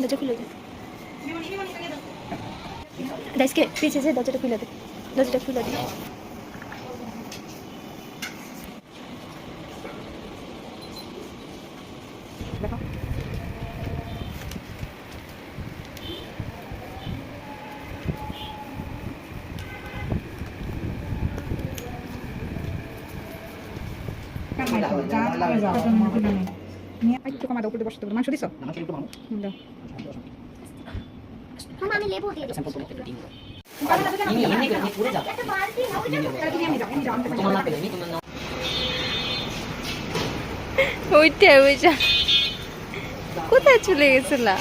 দরজা খুলে দে দাইসকে পিছে যে দরজাটা খুলে দে দরজাটা খুলে দে দেখো একটু কমা দাও উপরে বসতে মাংস দিছো দাও আমি লেবু দিয়ে দিচ্ছি ওইটা ওইটা কোথায় চলে গেছিলা